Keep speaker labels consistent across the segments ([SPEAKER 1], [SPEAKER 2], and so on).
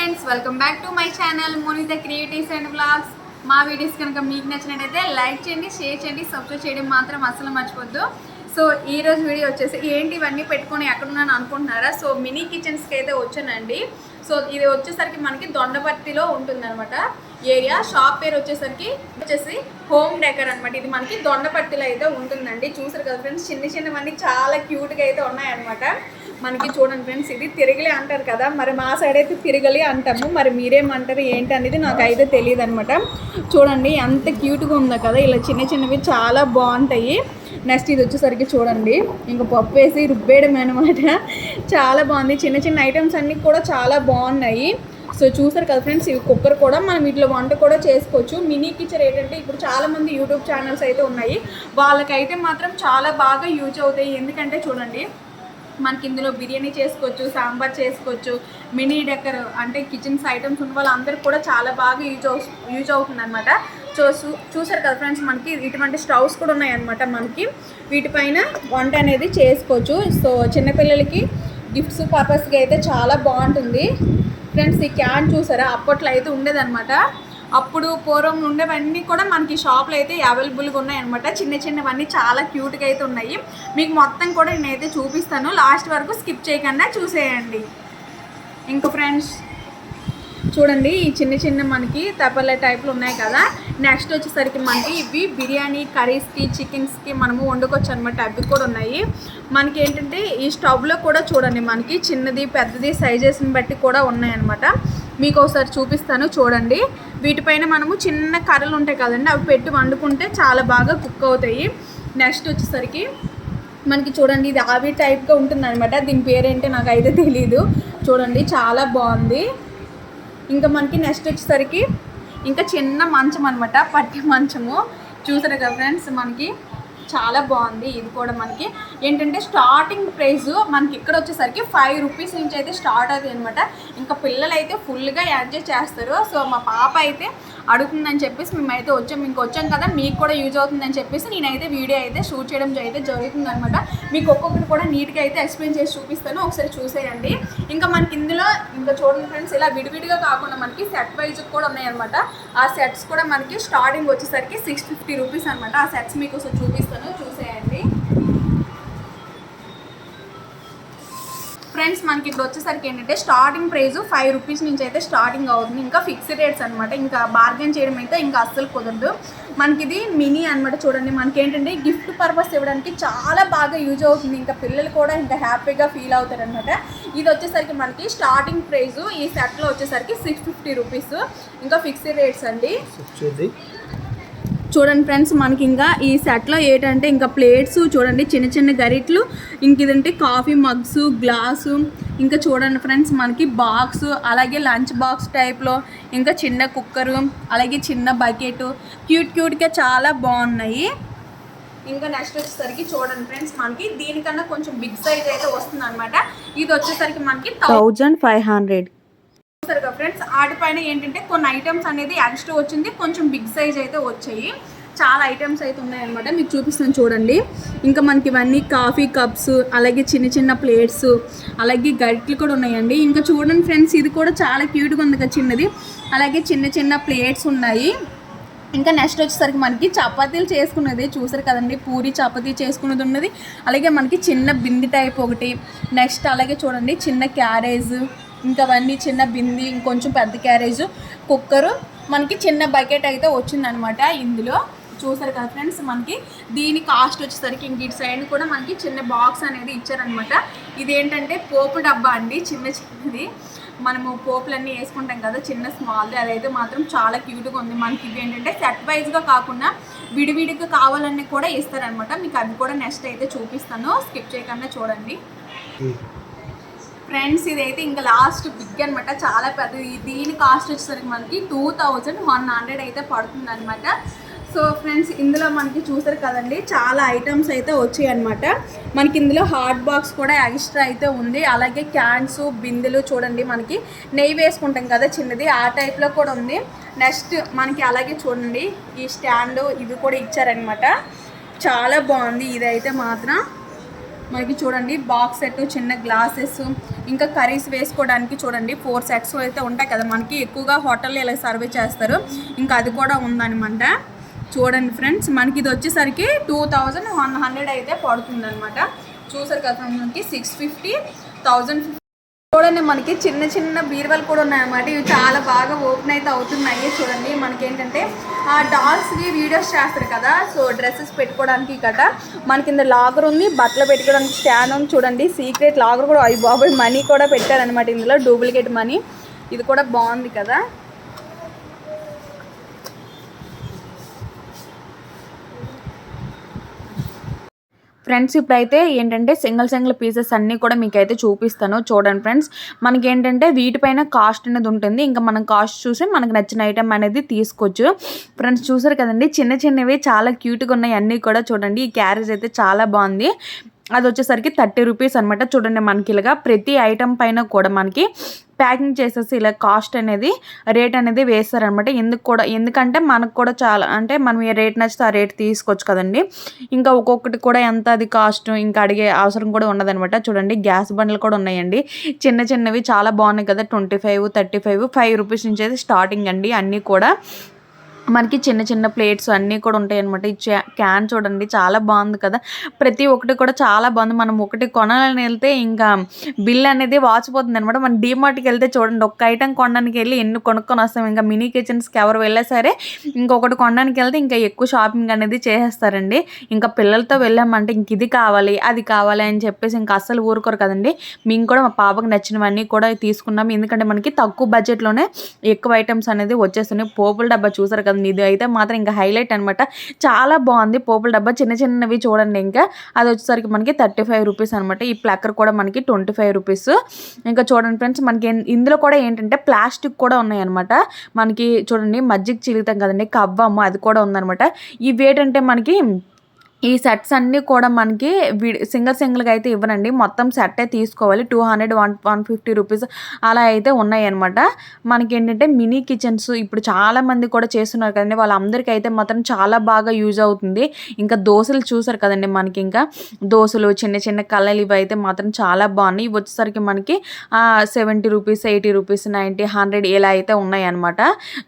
[SPEAKER 1] Friends, welcome back to my channel Monitha creatives and vlogs. మా videos కనుక మీకు నచ్చినట్టయితే లైక్ చేయండి, షేర్ చేయండి, సబ్స్క్రైబ్ చేయడం మాత్రం అసలు మర్చిపోద్దు. సో ఈ రోజు వీడియో వచ్చేసి ఏంటి ఇవన్నీ పెట్టుకొని ఎక్కడున్నాను అనుకుంటున్నారా? సో మినీ కిచెన్స్కి అయితే వచ్చానండి. సో ఇది వచ్చేసరికి మనకి దొండపర్తిలో ఉంటుందన్నమాట ఏరియా. షాప్ పేరు వచ్చేసి హోమ్ డెకర్ అనమాట. ఇది మనకి దొండపర్తిలో అయితే ఉంటుందండి. చూసారు కదా ఫ్రెండ్స్, చిన్నవన్నీ చాలా క్యూట్గా అయితే ఉన్నాయన్నమాట. మనకి చూడండి ఫ్రెండ్స్, ఇది తిరగలి అంటారు కదా, మరి మా సైడ్ అయితే తిరగలి అంటాము. మరి మీరేమంటారు ఏంటి అనేది నాకు అయితే తెలియదు అనమాట. చూడండి ఎంత క్యూట్గా ఉందో కదా, ఇలా చిన్నవి చాలా బాగుంటాయి. నెక్స్ట్ ఇది వచ్చేసరికి చూడండి, ఇంకా పప్పు వేసి రుబ్బేయడం అనమాట. చాలా బాగుంది. చిన్న ఐటమ్స్ అన్నీ కూడా చాలా బాగున్నాయి. సో చూసారు కదా ఫ్రెండ్స్, ఇవి కుక్కర్ కూడా మనం వీటిలో వంట కూడా చేసుకోవచ్చు. మినీ కిచెన్ ఏంటంటే ఇప్పుడు చాలామంది యూట్యూబ్ ఛానల్స్ అయితే ఉన్నాయి, వాళ్ళకైతే మాత్రం చాలా బాగా యూజ్ అవుతాయి. ఎందుకంటే చూడండి, మనకి ఇందులో బిర్యానీ చేసుకోవచ్చు, సాంబార్ చేసుకోవచ్చు. మినీ డెకర్ అంటే కిచెన్స్ ఐటమ్స్ ఉన్న వాళ్ళందరికీ కూడా చాలా బాగా యూజ్ అవుతుంది అనమాట. చూసారు కదా ఫ్రెండ్స్, మనకి ఇటువంటి స్టవ్స్ కూడా ఉన్నాయన్నమాట. మనకి వీటిపైన వంట అనేది చేసుకోవచ్చు. సో చిన్నపిల్లలకి గిఫ్ట్స్ పర్పస్కి అయితే చాలా బాగుంటుంది ఫ్రెండ్స్. ఈ క్యాన్ చూసారా, అప్పట్లో అయితే ఉండేదన్నమాట. అప్పుడు పూర్వం ఉండేవన్నీ కూడా మనకి షాప్లో అయితే అవైలబుల్గా ఉన్నాయన్నమాట. చిన్నవన్నీ చాలా క్యూట్గా అయితే ఉన్నాయి. మీకు మొత్తం కూడా నేనైతే చూపిస్తాను, లాస్ట్ వరకు స్కిప్ చేయకుండా చూసేయండి. ఇంకో ఫ్రెండ్స్ చూడండి, ఈ చిన్న మనకి తపల టైప్లో ఉన్నాయి కదా. నెక్స్ట్ వచ్చేసరికి మనకి ఇవి బిర్యానీ కర్రీస్కి చికెన్స్కి మనము వండుకోవచ్చు అనమాట. అవి కూడా ఉన్నాయి. మనకి ఏంటంటే ఈ స్టవ్లో కూడా చూడండి, మనకి చిన్నది పెద్దది సైజెస్ని బట్టి కూడా ఉన్నాయన్నమాట. మీకు ఒకసారి చూపిస్తాను చూడండి. వీటిపైన మనము చిన్న కర్రలు ఉంటాయి కదండి, అవి పెట్టి వండుకుంటే చాలా బాగా కుక్ అవుతాయి. నెక్స్ట్ వచ్చేసరికి మనకి చూడండి, ఇది ఆవిరి టైప్గా ఉంటుంది అనమాట. దీని పేరేంటే నాకు అయితే తెలీదు. చూడండి చాలా బాగుంది. ఇంకా మనకి నెక్స్ట్ వచ్చేసరికి ఇంకా చిన్న మంచం అనమాట, పట్టి మంచము. చూసారు కదా ఫ్రెండ్స్, మనకి చాలా బాగుంది. ఇది కూడా మనకి ఏంటంటే స్టార్టింగ్ ప్రైస్ మనకి ఇక్కడ వచ్చేసరికి 5 రూపీస్ నుంచి అయితే స్టార్ట్ అవుతుంది అనమాట. ఇంకా పిల్లలు అయితే ఫుల్గా ఎంజాయ్ చేస్తారు. సో మా పాప అయితే అడుగుతుందని చెప్పేసి మేమైతే వచ్చాం కదా, మీకు కూడా యూజ్ అవుతుందని చెప్పేసి నేనైతే వీడియో అయితే షూట్ చేయడం అయితే జరుగుతుంది అనమాట. మీకు ఒక్కొక్కటి కూడా నీట్గా అయితే ఎక్స్ప్లెయిన్ చేసి చూపిస్తాను, ఒకసారి చూసేయండి. ఇంకా మనకి ఇందులో ఇంకా చూడండి ఫ్రెండ్స్, ఇలా విడివిడిగా కాకుండా మనకి సెట్ వైజ్ కూడా ఉన్నాయన్నమాట. ఆ సెట్స్ కూడా మనకి స్టార్టింగ్ వచ్చేసరికి 650 రూపీస్ అనమాట. ఆ సెట్స్ మీకు ఒకసారి చూపిస్తాను, చూసేయండి ఫ్రెండ్స్. మనకి ఇప్పుడు వచ్చేసరికి ఏంటంటే స్టార్టింగ్ ప్రైస్ 5 రూపీస్ నుంచి అయితే స్టార్టింగ్ అవుతుంది. ఇంకా ఫిక్స్డ్ రేట్స్ అనమాట. ఇంకా బార్గెన్ చేయడం అయితే ఇంకా అస్సలు కుదరదు. మనకి ఇది మినీ అనమాట. చూడండి, మనకి ఏంటంటే గిఫ్ట్ పర్పస్ ఇవ్వడానికి చాలా బాగా యూజ్ అవుతుంది. ఇంకా పిల్లలు కూడా ఇంకా హ్యాపీగా ఫీల్ అవుతారు అనమాట. ఇది వచ్చేసరికి మనకి స్టార్టింగ్ ప్రైస్ ఈ సెట్లో వచ్చేసరికి 650 రూపీస్. ఇంకా ఫిక్స్డ్ రేట్స్ అండి. చూడండి ఫ్రెండ్స్, మనకి ఇంకా ఈ సెట్లో ఏంటంటే ఇంకా ప్లేట్స్ చూడండి, చిన్న గరిట్లు, ఇంక ఇదంటే కాఫీ మగ్స్, గ్లాసు, ఇంకా చూడండి ఫ్రెండ్స్ మనకి బాక్స్, అలాగే లంచ్ బాక్స్ టైప్లో, ఇంకా చిన్న కుక్కరు, అలాగే చిన్న బకెట్, క్యూట్గా చాలా బాగున్నాయి. ఇంకా నెక్స్ట్ వచ్చేసరికి చూడండి ఫ్రెండ్స్, మనకి దీనికన్నా కొంచెం బిగ్ సైజ్ అయితే వస్తుంది అనమాట. ఇది వచ్చేసరికి మనకి 1500. చూసారు కదా ఫ్రెండ్స్, వాటిపైన ఏంటంటే కొన్ని ఐటమ్స్ అనేది ఎక్స్ట్రా వచ్చింది, కొంచెం బిగ్ సైజ్ అయితే వచ్చాయి. చాలా ఐటమ్స్ అయితే ఉన్నాయన్నమాట. మీకు చూపిస్తాను చూడండి. ఇంకా మనకి ఇవన్నీ కాఫీ కప్స్, అలాగే చిన్న ప్లేట్స్, అలాగే గరిట్లు కూడా ఉన్నాయండి. ఇంకా చూడండి ఫ్రెండ్స్, ఇది కూడా చాలా క్యూట్గా ఉంది కదా చిన్నది. అలాగే చిన్న ప్లేట్స్ ఉన్నాయి. ఇంకా నెక్స్ట్ వచ్చేసరికి మనకి చపాతీలు చేసుకున్నది చూసారు కదండి, పూరి చపాతీ చేసుకున్నది ఉన్నది. అలాగే మనకి చిన్న బింది టైప్ ఒకటి. నెక్స్ట్ అలాగే చూడండి చిన్న క్యారేజ్, ఇంకా అవన్నీ చిన్న బింది, ఇంకొంచెం పెద్ద క్యారేజ్, కుక్కరు, మనకి చిన్న బకెట్ అయితే వచ్చిందనమాట ఇందులో. చూసారు కదా ఫ్రెండ్స్, మనకి దీని కాస్ట్ వచ్చేసరికి ఇంక ఇటు సైడ్ కూడా మనకి చిన్న బాక్స్ అనేది ఇచ్చారనమాట. ఇదేంటంటే పోపు డబ్బా అండి, చిన్నది. మనము పోపులన్నీ వేసుకుంటాం కదా, చిన్న స్మాల్ది. అదైతే మాత్రం చాలా క్యూట్గా ఉంది. మనకి ఇవి ఏంటంటే సెట్ వైజ్గా కాకుండా విడివిడిగా కావాలన్నీ కూడా ఇస్తారనమాట. మీకు అవి కూడా నెక్స్ట్ అయితే చూపిస్తాను, స్కిప్ చేయకుండా చూడండి ఫ్రెండ్స్. ఇదైతే ఇంకా లాస్ట్ బిగ్ అనమాట, చాలా పెద్దది. దీని కాస్ట్ వచ్చేసరికి మనకి 2100 అయితే పడుతుంది అనమాట. సో ఫ్రెండ్స్, ఇందులో మనకి చూసారు కదండి, చాలా ఐటమ్స్ అయితే వచ్చాయి అనమాట. మనకి ఇందులో హాట్ బాక్స్ కూడా ఎక్స్ట్రా అయితే ఉంది. అలాగే క్యాన్స్, బిందెలు చూడండి, మనకి నెయ్యి వేసుకుంటాం కదా చిన్నది, ఆ టైప్లో కూడా ఉంది. నెక్స్ట్ మనకి అలాగే చూడండి ఈ స్టాండ్, ఇవి కూడా ఇచ్చారనమాట. చాలా బాగుంది ఇదైతే మాత్రం. మనకి చూడండి బాక్స్ సెట్, చిన్న గ్లాసెస్, ఇంకా కర్రీస్ వేసుకోవడానికి చూడండి 4 సెట్స్ అయితే ఉంటాయి కదా, మనకి ఎక్కువగా హోటల్లో ఇలా సర్వ్ చేస్తారు. ఇంకా అది కూడా ఉందన్నమాట. చూడండి ఫ్రెండ్స్, మనకి ఇది వచ్చేసరికి 2100 అయితే పడుతుంది అనమాట. చూసారు కదా మనకి 650, 1050. చూడండి మనకి చిన్న చిన్న బీరువాలు కూడా ఉన్నాయన్నమాట. ఇవి చాలా బాగా ఓపెన్ అయితే అవుతున్నాయి. చూడండి మనకి ఏంటంటే ఆ డాల్స్వి వీడియోస్ చేస్తారు కదా, సో డ్రెస్సెస్ పెట్టుకోవడానికి కదా. మనకి కింద లాగర్ ఉంది, బట్టలు పెట్టుకోవడానికి స్టాండ్ ఉంది. చూడండి సీక్రెట్ లాగర్ కూడా, అయ్యి బాబాయ్ మనీ కూడా పెట్టారనమాట ఇందులో, డూప్లికేట్ మనీ. ఇది కూడా బాగుంది కదా. ఫ్రెండ్స్ ఇప్పుడైతే ఏంటంటే సింగిల్ పీసెస్ అన్నీ కూడా మీకైతే చూపిస్తాను. చూడండి ఫ్రెండ్స్, మనకి ఏంటంటే వీటిపైన కాస్ట్ అనేది ఉంటుంది. ఇంకా మనం కాస్ట్ చూసి మనకు నచ్చిన ఐటెం అనేది తీసుకోవచ్చు. ఫ్రెండ్స్ చూసారు కదండి, చిన్నవి చాలా క్యూట్గా ఉన్నాయి అన్నీ కూడా. చూడండి ఈ క్యారేజ్ అయితే చాలా బాగుంది. అది వచ్చేసరికి 30 రూపీస్ అనమాట. చూడండి మనకి ఇలాగా ప్రతి ఐటెం పైన కూడా మనకి ప్యాకింగ్ చేసేసి ఇలా కాస్ట్ అనేది రేట్ అనేది వేస్తారనమాట. ఎందుకంటే మనకు కూడా చాలా అంటే మనం ఏ రేట్ నచ్చితే ఆ రేట్ తీసుకోవచ్చు కదండి. ఇంకా ఒక్కొక్కటి కూడా ఎంత అది కాస్ట్ ఇంకా అడిగే అవసరం కూడా ఉండదనమాట. చూడండి గ్యాస్ బండ్లు కూడా ఉన్నాయండి, చిన్నవి చాలా బాగున్నాయి కదా. 25, 35, 5 రూపీస్ నుంచి అయితే స్టార్టింగ్ అండి. అన్నీ కూడా మనకి చిన్న ప్లేట్స్ అన్నీ కూడా ఉంటాయి అనమాట. ఈ క్యాన్ చూడండి చాలా బాగుంది కదా. ప్రతి ఒక్కటి కూడా చాలా బాగుంది. మనం ఒకటి కొనాలని వెళ్తే ఇంకా బిల్ అనేది వాచిపోతుంది అనమాట. మనం డీమార్ట్కి వెళ్తే చూడండి ఒక్క ఐటెం కొనడానికి వెళ్ళి ఎన్ని కొనుక్కొని వస్తాం. ఇంకా మినీ కిచెన్స్కి ఎవరు వెళ్ళా సరే ఇంకొకటి కొనడానికి వెళ్తే ఇంకా ఎక్కువ షాపింగ్ అనేది చేసేస్తారండి. ఇంకా పిల్లలతో వెళ్ళామంటే ఇంక ఇది కావాలి అది కావాలి అని చెప్పేసి ఇంకా అస్సలు ఊరుకోరు కదండి. మేము కూడా మా పాపకు నచ్చినవన్నీ కూడా తీసుకున్నాం. ఎందుకంటే మనకి తక్కువ బడ్జెట్లోనే ఎక్కువ ఐటమ్స్ అనేది వచ్చేస్తున్నాయి. పోపుల డబ్బా చూసారు కదా, ఇది అయితే మాత్రం ఇంకా హైలైట్ అనమాట. చాలా బాగుంది పోపుల డబ్బా, చిన్నవి చూడండి. ఇంకా అది వచ్చేసరికి మనకి 35 రూపీస్ అనమాట. ఈ ప్లక్కర్ కూడా మనకి 25 రూపీస్. ఇంకా చూడండి ఫ్రెండ్స్, మనకి ఇందులో కూడా ఏంటంటే ప్లాస్టిక్ కూడా ఉన్నాయి అనమాట. మనకి చూడండి మజ్జిగ చిలుగుతాం కదండి, కవ్వము అది కూడా ఉందనమాట. ఇవి ఏంటంటే మనకి ఈ సెట్స్ అన్నీ కూడా మనకి సింగిల్గా అయితే ఇవ్వనండి, మొత్తం సెట్టే తీసుకోవాలి. 200, 150 రూపీస్ అలా అయితే ఉన్నాయి అనమాట. మనకి ఏంటంటే మినీ కిచెన్స్ ఇప్పుడు చాలామంది కూడా చేస్తున్నారు కదండి, వాళ్ళందరికీ అయితే మాత్రం చాలా బాగా యూజ్ అవుతుంది. ఇంకా దోశలు చూసారు కదండి, మనకి ఇంకా దోశలు చిన్న కళ్ళలు ఇవి అయితే మాత్రం చాలా బాగున్నాయి. ఇవి వచ్చేసరికి మనకి 70 రూపీస్, 80 రూపీస్, 90, 100 ఇలా అయితే ఉన్నాయి అనమాట.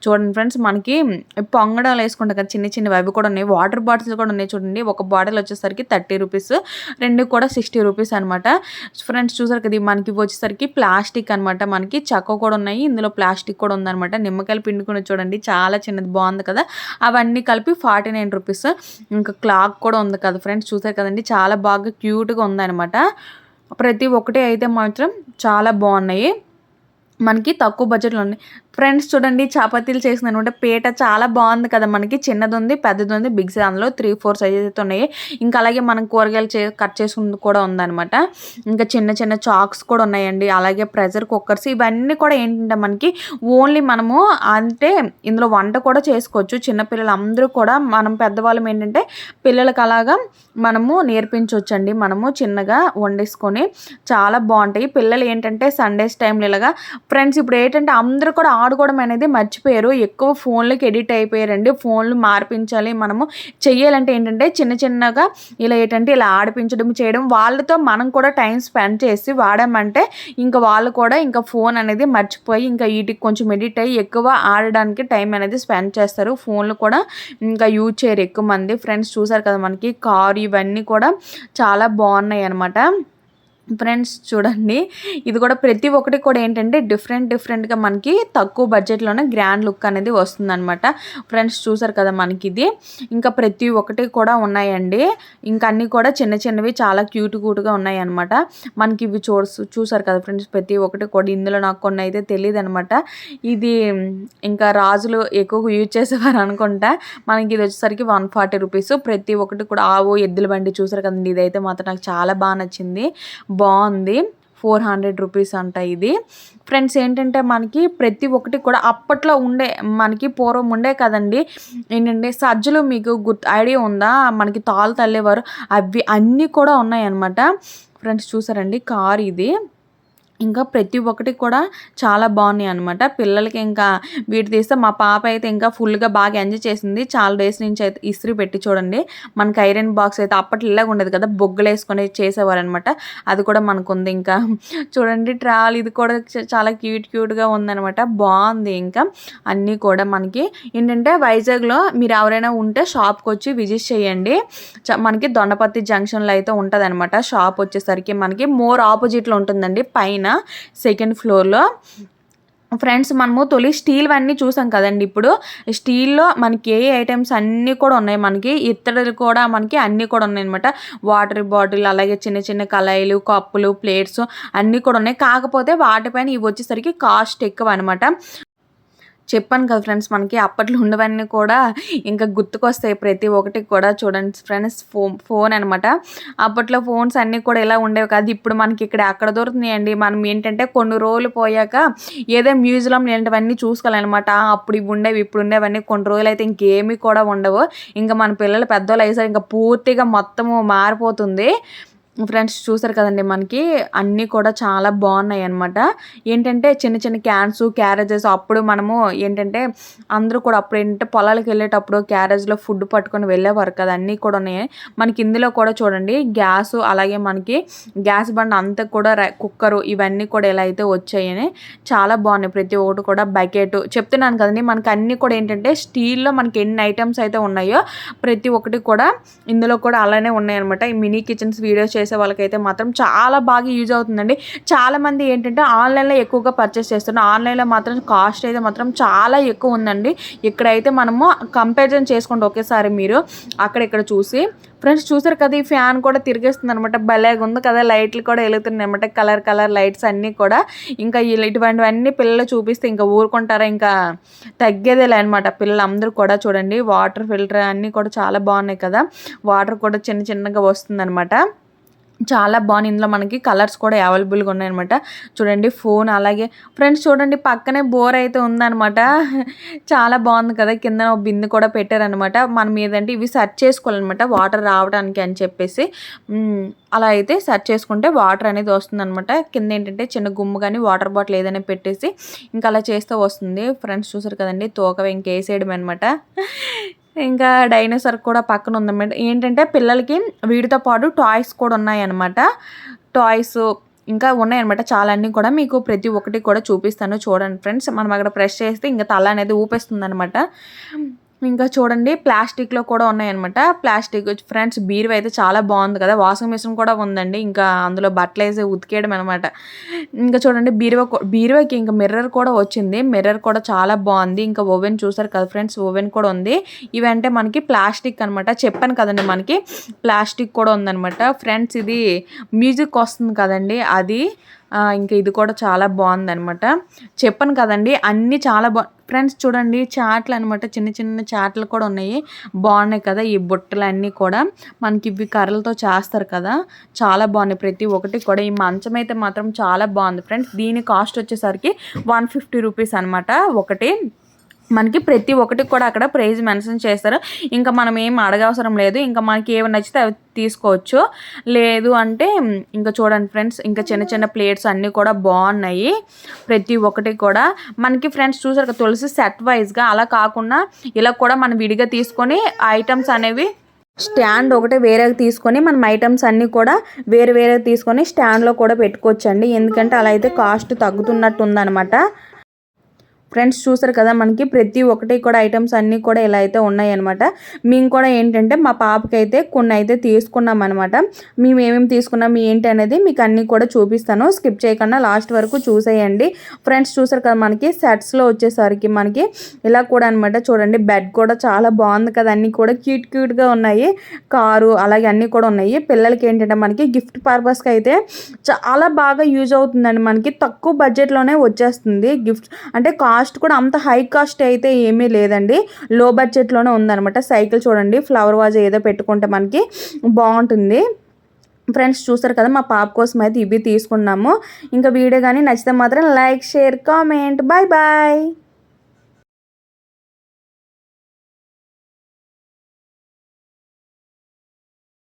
[SPEAKER 1] చూడండి ఫ్రెండ్స్, మనకి పొంగడాలు వేసుకుంటాం కదా చిన్నవి అవి కూడా ఉన్నాయి. వాటర్ బాటిల్స్ కూడా ఉన్నాయి చూడండి. ఒక బాటిల్ వచ్చేసరికి 30 రూపీస్, 2 కూడా 60 రూపీస్ అనమాట. ఫ్రెండ్స్ చూసారు కదా, మనకి వచ్చేసరికి ప్లాస్టిక్ అనమాట. మనకి చెక్క కూడా ఉన్నాయి, ఇందులో ప్లాస్టిక్ కూడా ఉందనమాట. నిమ్మకాయలు పిండుకుని చూడండి చాలా చిన్నది, బాగుంది కదా. అవన్నీ కలిపి 49 రూపీస్. ఇంకా క్లాక్ కూడా ఉంది కదా ఫ్రెండ్స్, చూసారు కదండి చాలా బాగా క్యూట్గా ఉందనమాట. ప్రతి ఒక్కటి అయితే మాత్రం చాలా బాగున్నాయి, మనకి తక్కువ బడ్జెట్లో ఉన్నాయి. ఫ్రెండ్స్ చూడండి చపాతీలు చేసిన అనమాట. పీట చాలా బాగుంది కదా, మనకి చిన్నది ఉంది పెద్దది ఉంది బిగ్ సైజ్, అందులో 3-4 సైజెస్ అయితే ఉన్నాయి. ఇంకా అలాగే మనం కూరగాయలు కట్ చేసుకుంది కూడా ఉందన్నమాట. ఇంకా చిన్న చాక్స్ కూడా ఉన్నాయండి. అలాగే ప్రెషర్ కుక్కర్స్, ఇవన్నీ కూడా ఏంటంటే మనకి ఓన్లీ మనము అంటే ఇందులో వంట కూడా చేసుకోవచ్చు. చిన్నపిల్లలు అందరూ కూడా మనం పెద్దవాళ్ళం ఏంటంటే పిల్లలకి అలాగా మనము నేర్పించవచ్చండి. మనము చిన్నగా వండేసుకొని చాలా బాగుంటాయి. పిల్లలు ఏంటంటే సండేస్ టైంలో ఇలాగా ఫ్రెండ్స్ ఇప్పుడు ఏంటంటే అందరూ కూడా ఆడుకోవడం అనేది మర్చిపోయారు, ఎక్కువ ఫోన్లకి ఎడిట్ అయిపోయారండి. ఫోన్లు మార్పించాలి, మనము చెయ్యాలంటే ఏంటంటే చిన్నగా ఇలా ఏంటంటే ఇలా ఆడిపించడం చేయడం, వాళ్ళతో మనం కూడా టైం స్పెండ్ చేసి వాడామంటే ఇంకా వాళ్ళు కూడా ఇంకా ఫోన్ అనేది మర్చిపోయి ఇంకా వీటికి కొంచెం ఎడిట్ అయ్యి ఎక్కువ ఆడడానికి టైం అనేది స్పెండ్ చేస్తారు. ఫోన్లు కూడా ఇంకా యూజ్ చేయరు ఎక్కువ మంది. ఫ్రెండ్స్ చూసారు కదా, మనకి కారు ఇవన్నీ కూడా చాలా బాగున్నాయి అనమాట. ఫ్రెండ్స్ చూడండి, ఇది కూడా ప్రతి ఒక్కటి కూడా ఏంటంటే డిఫరెంట్గా మనకి తక్కువ బడ్జెట్లోనే గ్రాండ్ లుక్ అనేది వస్తుందన్నమాట. ఫ్రెండ్స్ చూసారు కదా, మనకి ఇది ఇంకా ప్రతి ఒక్కటి కూడా ఉన్నాయండి. ఇంకా అన్నీ కూడా చిన్నవి చాలా క్యూట్గా ఉన్నాయి అనమాట. మనకి ఇవి చూసారు కదా ఫ్రెండ్స్, ప్రతి ఒక్కటి కూడా ఇందులో నాకు కొన్ని అయితే తెలియదు అనమాట. ఇది ఇంకా రాజులు ఎక్కువగా యూజ్ చేసేవారు అనుకుంటా. మనకి ఇది వచ్చేసరికి 140 రూపీస్. ప్రతి ఒక్కటి కూడా ఆవు ఎద్దుల బండి చూసారు కదండి, ఇదైతే మాత్రం నాకు చాలా బాగా నచ్చింది, బాగుంది. 400 రూపీస్ అంట ఇది. ఫ్రెండ్స్ ఏంటంటే మనకి ప్రతి ఒక్కటి కూడా అప్పట్లో మనకి పూర్వం ఉండే కదండి ఏంటంటే సజ్జలు, మీకు ఐడియా ఉందా, మనకి తాళ్ళు తల్లేవారు, అవి అన్నీ కూడా ఉన్నాయి అన్నమాట. ఫ్రెండ్స్ చూసారండి కార్ ఇది,
[SPEAKER 2] ఇంకా ప్రతి ఒక్కటి కూడా చాలా బాగున్నాయి అనమాట. పిల్లలకి ఇంకా వీటి తీస్తే మా పాప అయితే ఇంకా ఫుల్గా బాగా ఎంజాయ్ చేసింది. చాలా డేస్ నుంచి అయితే ఇస్త్రీ పెట్టి చూడండి మనకి ఐరన్ బాక్స్ అయితే అప్పట్లో ఇలాగ ఉండేది కదా, బొగ్గులు వేసుకొని చేసేవారు అనమాట. అది కూడా మనకు ఉంది. ఇంకా చూడండి ట్రావెల్ ఇది కూడా చాలా క్యూట్గా ఉందనమాట. బాగుంది. ఇంకా అన్నీ కూడా మనకి ఏంటంటే వైజాగ్లో మీరు ఎవరైనా ఉంటే షాప్కి వచ్చి విజిట్ చేయండి. మనకి దొండపత్తి జంక్షన్లో అయితే ఉంటుంది అనమాట. షాప్ వచ్చేసరికి మనకి మోర్ ఆపోజిట్లో ఉంటుందండి, పైన సెకండ్ ఫ్లోర్లో. ఫ్రెండ్స్ మనము తొలి స్టీల్ అన్నీ చూసాం కదండి. ఇప్పుడు స్టీల్లో మనకి ఏ ఐటమ్స్ అన్నీ కూడా ఉన్నాయి. మనకి ఇత్తడిలు కూడా మనకి అన్నీ కూడా ఉన్నాయి అనమాట. వాటర్ బాటిల్, అలాగే చిన్న చిన్న కళాయిలు, కప్పులు, ప్లేట్స్ అన్నీ కూడా ఉన్నాయి. కాకపోతే వాటిపైన ఇవి వచ్చేసరికి కాస్ట్ ఎక్కువ అనమాట. చెప్పాను కదా ఫ్రెండ్స్, మనకి అప్పట్లో ఉండవన్నీ కూడా ఇంకా గుర్తుకొస్తాయి ప్రతి ఒక్కటి కూడా. చూడండి ఫ్రెండ్స్, ఫోన్ అనమాట. అప్పట్లో ఫోన్స్ అన్నీ కూడా ఇలా ఉండేవి కాదు. ఇప్పుడు మనకి ఇక్కడ అక్కడ దొరుకుతున్నాయండి. మనం ఏంటంటే కొన్ని రోజులు పోయాక ఏదో మ్యూజియం ఇలాంటివన్నీ చూసుకోవాలన్నమాట. అప్పుడు ఇవి ఉండేవి, ఇప్పుడు ఉండేవన్నీ కొన్ని రోజులు అయితే ఇంకేమీ కూడా ఉండవు. ఇంకా మన పిల్లలు పెద్దవాళ్ళు అయ్యేసరికి ఇంకా పూర్తిగా మొత్తము మారిపోతుంది. ఫ్రెండ్స్ చూసారు కదండి, మనకి అన్నీ కూడా చాలా బాగున్నాయి అనమాట. ఏంటంటే చిన్న చిన్న క్యాన్స్, క్యారేజెస్. అప్పుడు మనము ఏంటంటే అందరూ కూడా అప్పుడు ఏంటంటే పొలాలకు వెళ్ళేటప్పుడు క్యారేజ్లో ఫుడ్ పట్టుకొని వెళ్ళేవారు కదా, అన్నీ కూడా ఉన్నాయి మనకి. ఇందులో కూడా చూడండి గ్యాస్, అలాగే మనకి గ్యాస్ బండ్ అంతా కూడా కుక్కరు, ఇవన్నీ కూడా ఎలా అయితే వచ్చాయని చాలా బాగున్నాయి ప్రతి ఒక్కటి కూడా. బకెట్ చెప్తున్నాను కదండి, మనకి అన్నీ కూడా ఏంటంటే స్టీల్లో మనకి ఎన్ని ఐటమ్స్ అయితే ఉన్నాయో ప్రతి ఒక్కటి కూడా ఇందులో కూడా అలానే ఉన్నాయన్నమాట. ఈ మినీ కిచెన్స్ వీడియోస్ చేసే వాళ్ళకైతే మాత్రం చాలా బాగా యూజ్ అవుతుందండి. చాలామంది ఏంటంటే ఆన్లైన్లో ఎక్కువగా పర్చేస్ చేస్తున్నారు. ఆన్లైన్లో మాత్రం కాస్ట్ అయితే మాత్రం చాలా ఎక్కువ ఉందండి. ఇక్కడైతే మనము కంపారిజన్ చేసుకోండి ఒకేసారి మీరు అక్కడ ఇక్కడ చూసి. ఫ్రెండ్స్ చూసారు కదా, ఈ ఫ్యాన్ కూడా తిరిగేస్తుంది అనమాట. భలేగా ఉంది కదా, లైట్లు కూడా వెలుగుతున్నాయి అనమాట. కలర్ లైట్స్ అన్నీ కూడా. ఇంకా ఇటువంటివన్నీ పిల్లలు చూపిస్తే ఇంకా ఊరుకుంటారా, ఇంకా తగ్గేదేలే అనమాట. పిల్లలు అందరూ కూడా చూడండి వాటర్ ఫిల్టర్ అన్నీ కూడా చాలా బాగున్నాయి కదా. వాటర్ కూడా చిన్నగా వస్తుందన్నమాట. చాలా బాగుంది. ఇందులో మనకి కలర్స్ కూడా అవైలబుల్గా ఉన్నాయన్నమాట. చూడండి ఫోన్. అలాగే ఫ్రెండ్స్ చూడండి పక్కనే బోర్ అయితే ఉందన్నమాట. చాలా బాగుంది కదా. కింద బిందె కూడా పెట్టారనమాట. మనం ఏదంటే ఇవి సెర్చ్ చేసుకోవాలన్నమాట వాటర్ రావడానికి అని చెప్పేసి. అలా అయితే సెర్చ్ చేసుకుంటే వాటర్ అనేది వస్తుందన్నమాట. కింద ఏంటంటే చిన్న గుమ్ము కానీ వాటర్ బాటిల్ ఏదైనా పెట్టేసి ఇంకా అలా చేస్తే వస్తుంది. ఫ్రెండ్స్ చూసారు కదండి, తోక ఇంకేసేయడం అనమాట. ఇంకా డైనోసార్ కూడా పక్కన ఉందన్నమాట. ఏంటంటే పిల్లలకి వీటితో పాటు టాయ్స్ కూడా ఉన్నాయన్నమాట. టాయ్స్ ఇంకా ఉన్నాయన్నమాట చాలా. అన్నీ కూడా మీకు ప్రతి ఒక్కటి కూడా చూపిస్తాను చూడండి ఫ్రెండ్స్. మనం అక్కడ ప్రెస్ చేస్తే ఇంకా తల అనేది ఊపేస్తుంది అనమాట. ఇంకా చూడండి ప్లాస్టిక్లో కూడా ఉన్నాయన్నమాట. ప్లాస్టిక్ ఫ్రెండ్స్ బీరువా అయితే చాలా బాగుంది కదా. వాషింగ్ మిషన్ కూడా ఉందండి. ఇంకా అందులో బట్టలు వేసి ఉతికేయడం అనమాట. ఇంకా చూడండి బీరువాకి ఇంకా మిర్రర్ కూడా వచ్చింది. మిర్రర్ కూడా చాలా బాగుంది. ఇంకా ఓవెన్ చూసారు కదా ఫ్రెండ్స్, ఓవెన్ కూడా ఉంది. ఇవంటే మనకి ప్లాస్టిక్ అనమాట. చెప్పాను కదండి మనకి ప్లాస్టిక్ కూడా ఉందన్నమాట. ఫ్రెండ్స్ ఇది మ్యూజిక్ వస్తుంది కదండి అది. ఇంకా ఇది కూడా చాలా బాగుందన్నమాట. చెప్పాను కదండి అన్నీ చాలా ఫ్రెండ్స్ చూడండి చాట్లు అనమాట. చిన్న చాట్లు కూడా ఉన్నాయి. బాగున్నాయి కదా. ఈ బుట్టలు అన్నీ కూడా మనకి ఇవి కర్రలతో చేస్తారు కదా, చాలా బాగున్నాయి ప్రతి ఒక్కటి కూడా. ఈ మంచం అయితే మాత్రం చాలా బాగుంది ఫ్రెండ్స్. దీని కాస్ట్ వచ్చేసరికి 150 రూపీస్ అనమాట ఒకటి. మనకి ప్రతి ఒక్కటి కూడా అక్కడ ప్రైజ్ మెన్షన్ చేస్తారు. ఇంకా మనం ఏం అడగవసరం లేదు. ఇంకా మనకి ఏమి నచ్చితే అవి తీసుకోవచ్చు. లేదు అంటే ఇంకా చూడండి ఫ్రెండ్స్, ఇంకా చిన్న ప్లేట్స్ అన్నీ కూడా బాగున్నాయి ప్రతి ఒక్కటి కూడా. మనకి ఫ్రెండ్స్ చూసారు కదా తులసి సెట్ వైజ్గా, అలా కాకుండా ఇలా కూడా మనం విడిగా తీసుకొని ఐటమ్స్ అనేవి స్టాండ్ ఒకటే వేరేగా తీసుకొని మనం ఐటమ్స్ అన్నీ కూడా వేరే తీసుకొని స్టాండ్లో కూడా పెట్టుకోవచ్చండి. ఎందుకంటే అలా అయితే కాస్ట్ తగ్గుతున్నట్టు ఉందన్నమాట. ఫ్రెండ్స్ చూసారు కదా, మనకి ప్రతి ఒక్కటి కూడా ఐటమ్స్ అన్నీ కూడా ఇలా అయితే ఉన్నాయన్నమాట. మేము కూడా ఏంటంటే మా పాపకి అయితే కొన్ని అయితే తీసుకున్నాం అనమాట. మేము ఏమేమి తీసుకున్నాం ఏంటి అనేది మీకు అన్నీ కూడా చూపిస్తాను. స్కిప్ చేయకుండా లాస్ట్ వరకు చూసేయండి. ఫ్రెండ్స్ చూసారు కదా, మనకి సెట్స్లో వచ్చేసరికి మనకి ఇలా కూడా అనమాట. చూడండి బెడ్ కూడా చాలా బాగుంది కదా, అన్నీ కూడా క్యూట్గా ఉన్నాయి. కారు అలాగే అన్నీ కూడా ఉన్నాయి. పిల్లలకి ఏంటంటే మనకి గిఫ్ట్ పర్పస్కి అయితే చాలా బాగా యూజ్ అవుతుందండి. మనకి తక్కువ బడ్జెట్లోనే వచ్చేస్తుంది గిఫ్ట్. అంటే కాస్ట్ కూడా అంత హై కాస్ట్ అయితే ఏమీ లేదండి, లో బడ్జెట్లోనే ఉందన్నమాట. సైకిల్ చూడండి, ఫ్లవర్ వాజ్ ఏదో పెట్టుకుంటే మనకి బాగుంటుంది. ఫ్రెండ్స్ చూస్తారు కదా, మా పాప కోసం అయితే ఇవి తీసుకున్నాము. ఇంకా వీడియో కానీ నచ్చితే మాత్రం లైక్, షేర్, కామెంట్. బాయ్.